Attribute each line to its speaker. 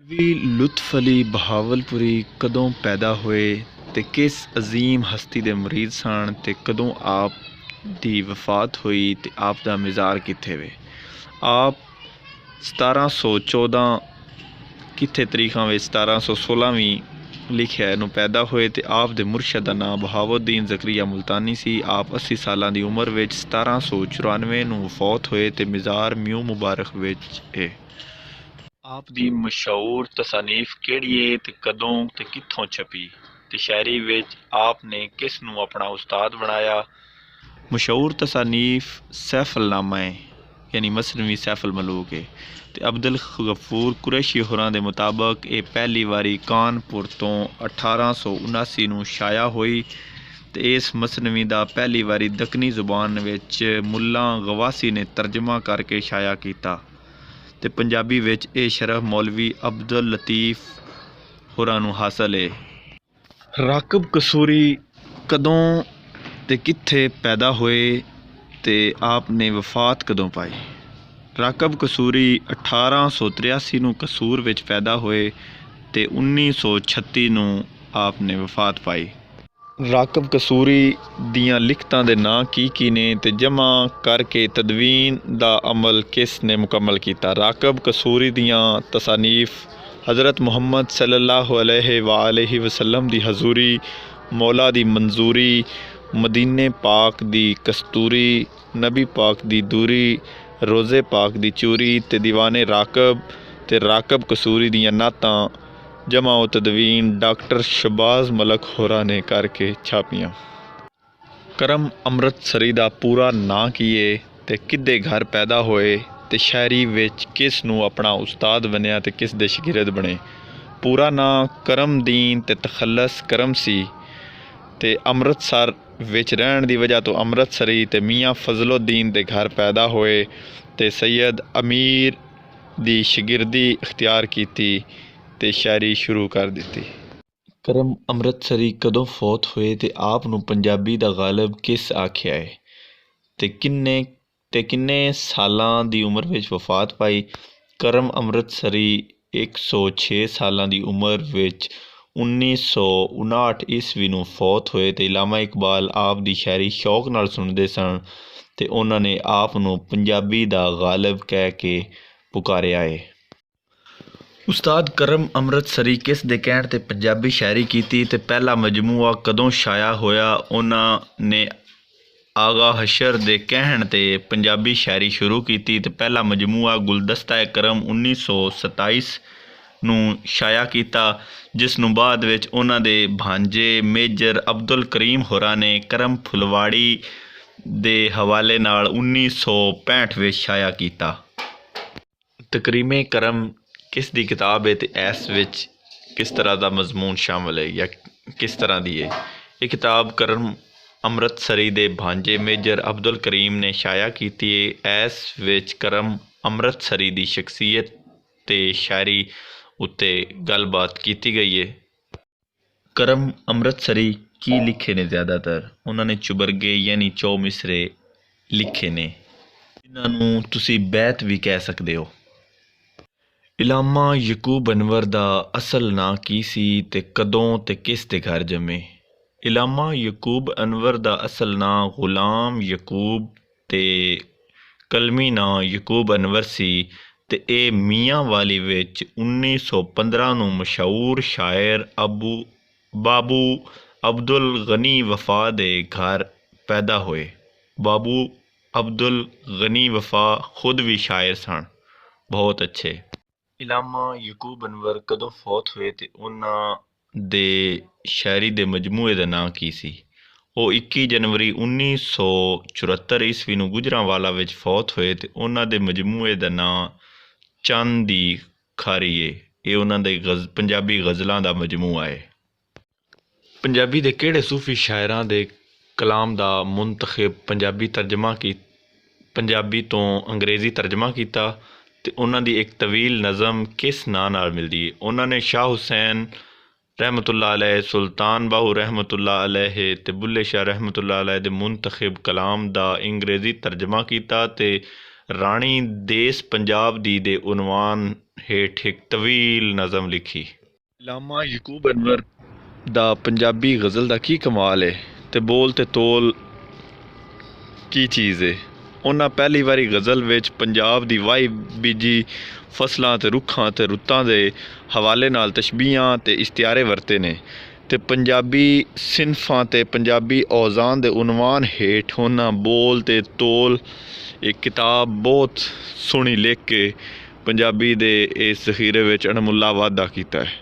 Speaker 1: मौलवी लुत्फ़ अली बहावलपुरी कदों पैदा होए ते किस अजीम हस्ती दे मुरीद सन ते कदों आप दी वफात हुई ते आप दा मज़ार कित्थे वे। आप 1714 कित्थे तरीखां विच 1716 लिखिआ नूं पैदा होए ते आप दे मुर्शद दा नाम बहाउद्दीन ज़करिया मुल्तानी सी। आप 80 सालां दी उम्र विच 1794 नूं फौत होए ते मज़ार म्यू मुबारक विच है। आप दी मशहूर तसानीफ केड़ी है ते कदों ते कित्थों छपी ते शायरी विच आपने किस नूं अपना उस्ताद बनाया। मशहूर तसानीफ सैफुलनामा है यानी मसनवी सैफुल मलूक है ते अब्दुल गफूर कुरैशी होरां दे मुताबक ये पहली वारी कानपुर तो 1879 नूं शाया हुई ते इस मसनवी दा पहली वारी दक्कनी जुबान विच मुल्ला गवासी ने तर्जमा करके शाया कीता ते पंजाबी विच ये शरफ मौलवी अब्दुल लतीफ़ होरां नूं हासिल है। राकब कसूरी कदों ते कित्थे पैदा होए ते आपने वफात कदों पाई। राकब कसूरी 1883 नूं कसूर विच पैदा होए ते 1936 नूं आपने वफात पाई। राकब कसूरी दियां लिखतां दे नां की ने ते जमा करके तदवीन दा अमल किस ने मुकम्मल कीता। राकब कसूरी दियां तसानीफ हज़रत मुहम्मद सल्लल्लाहु अलैहि वसल्लम दी हजूरी, मौला दी मंजूरी, मदीने पाक दी कस्तूरी, नबी पाक दी दूरी, रोज़े पाक दी चूरी ते दीवाने राकब ते राकब कसूरी दियां नातां जमा व तदवीन डॉक्टर शहबाज मलक होरा ने करके छापियां। करम अमृतसरी दा पूरा नां की है ते किदे घर पैदा होए ते शायरी विच किस नूं अपना उस्ताद बनिया ते किस दे शागिर्द बने। पूरा नां करमदीन ते तखल्लस करम सी ते अमृतसर विच रहण दी वजह तो अमृतसरी ते मियाँ फजलुद्दीन दे घर पैदा होए ते सैयद अमीर दी शागिर्दी इख्तियार कीती ते शायरी शुरू कर दित्ती। करम अमृतसरी कदों फौत होए ते आप नूं पंजाबी दा गालिब किस आखिआ है ते किन्ने सालां दी उमर विच वफात पाई। करम अमृतसरी 106 सालां दी उमर विच 1959 ईस्वी नूं फौत होए ते इलामा इकबाल आप दी शायरी शौक नाल सुणदे सन ते उन्हां ने आप नूं पंजाबी दा गालिब कह के पुकारिआ है। उस्ताद करम अमृतसरी किस दे कहण ते पंजाबी शायरी कीती ते पहला मजमूआ कदों शाया होया। उन्हां ने आगा हशर दे कहण ते पंजाबी शायरी शुरू कीती ते पहला मजमूआ गुलदस्ता ए करम 1927 नूं शाया कीता जिस नूं बाद विच उन्हां दे भांजे मेजर अब्दुल करीम होरां ने करम फुलवाड़ी दे हवाले नाल 1965 विच शाया कीता। तकरीमे करम किस दी किताब है ते इस विच किस तरह दा मजमून शामिल है या किस तरह दी है। ये किताब करम अमृतसरी दे भांजे मेजर अब्दुल करीम ने शाया कीती है। इस विच करम अमृतसरी दी शख्सियत ते शायरी उत्ते गलबात कीती गई है। करम अमृतसरी की लिखे ने ज़्यादातर उन्होंने चुबरगे यानी चौ मिसरे लिखे ने जिन्हां नूं तुसीं बैत भी कह सकते हो। इलामा यकूब अनवर दा असल नां की सी ते कदों ते किस दे घर जमे। इलामा यकूब अनवर दा असल नां गुलाम यकूब ते कलमी नां यकूब अनवर सी ते ए मियाँ वाली विच 1915 नूं मशहूर शायर बाबू अब्दुल गनी वफा दे घर पैदा होए। बाबू अब्दुल गनी वफा खुद भी शायर सन बहुत अच्छे। इलामा यकूब अनवर कदों फौत होए ते उन्हां दे शायरी दे मजमूए दा नां की सी। ਉਹ 21 जनवरी 1974 ईस्वी ਨੂੰ ਗੁਜਰਾਂਵਾਲਾ ਵਿੱਚ ਫੌਤ ਹੋਏ ਤੇ ਉਹਨਾਂ ਦੇ ਮਜਮੂਏ ਦਾ ਨਾਂ ਚੰਦ ਦੀ ਖਾਰੀ ਹੈ। ਇਹ ਉਹਨਾਂ ਦੇ ਪੰਜਾਬੀ ਗਜ਼ਲਾਂ ਦਾ ਮਜਮੂਆ ਹੈ। ਪੰਜਾਬੀ ਦੇ ਕਿਹੜੇ ਸੂਫੀ ਸ਼ਾਇਰਾਂ ਦੇ ਕਲਾਮ ਦਾ ਮੁੰਤਖਬ ਪੰਜਾਬੀ ਤੋਂ ਅੰਗਰੇਜ਼ੀ ਤਰਜਮਾ ਕੀਤਾ ਤੇ ਉਹਨਾਂ ਦੀ ਇੱਕ ਤਵੀਲ ਨਜ਼ਮ ਕਿਸ ਨਾਂ ਨਾਲ ਮਿਲਦੀ ਹੈ। ਉਹਨਾਂ ਨੇ ਸ਼ਾਹ ਹੁਸੈਨ रहमतुल्लाह अलैह, सुल्तान बाहू रहमतुल्लाह अलैह ते बुल्ले शाह रहमतुल्लाह अलैह दे मुंतखब कलाम दा अंग्रेज़ी तर्जमा कीता ते ਰਾਣੀ ਦੇਸ ਪੰਜਾਬ ਦੀ ਦੇ ਉਨਵਾਨ ਹੇਠ ਇੱਕ ਤਵੀਲ ਨਜ਼ਮ ਲਿਖੀ। ਲਾਮਾ ਯਕੂਬ ਅਨਵਰ ਦਾ ਪੰਜਾਬੀ ਗਜ਼ਲ ਦਾ ਕੀ ਕਮਾਲ ਹੈ ਤੇ ਬੋਲ ਤੇ ਤੋਲ ਕੀ ਚੀਜ਼ ਹੈ। ਉਹਨਾਂ ਪਹਿਲੀ ਵਾਰੀ ਗਜ਼ਲ ਵਿੱਚ ਪੰਜਾਬ ਦੀ ਵਾਹੀ ਬੀਜੀ ਫਸਲਾਂ ਅਤੇ ਰੁੱਖਾਂ ਅਤੇ ਰੁੱਤਾਂ ਦੇ ਹਵਾਲੇ ਨਾਲ ਤਸ਼ਬੀਹਾਂ ਅਤੇ ਇਸ਼ਤਿਆਰੇ ਵਰਤੇ ਨੇ ਅਤੇ ਪੰਜਾਬੀ ਸਿਨਫਾਂ ਅਤੇ ਪੰਜਾਬੀ ਔਜ਼ਾਨ ਦੇ ਉਨਵਾਨ ਹੇਠ ਉਹਨਾਂ ਬੋਲ ਅਤੇ ਤੋਲ ਇੱਕ ਕਿਤਾਬ ਬਹੁਤ ਸੋਹਣੀ ਲਿਖ ਕੇ ਪੰਜਾਬੀ ਦੇ ਇਸ ਜ਼ਖੀਰੇ ਵਿੱਚ ਅਣਮੁੱਲਾ ਵਾਧਾ ਕੀਤਾ ਹੈ।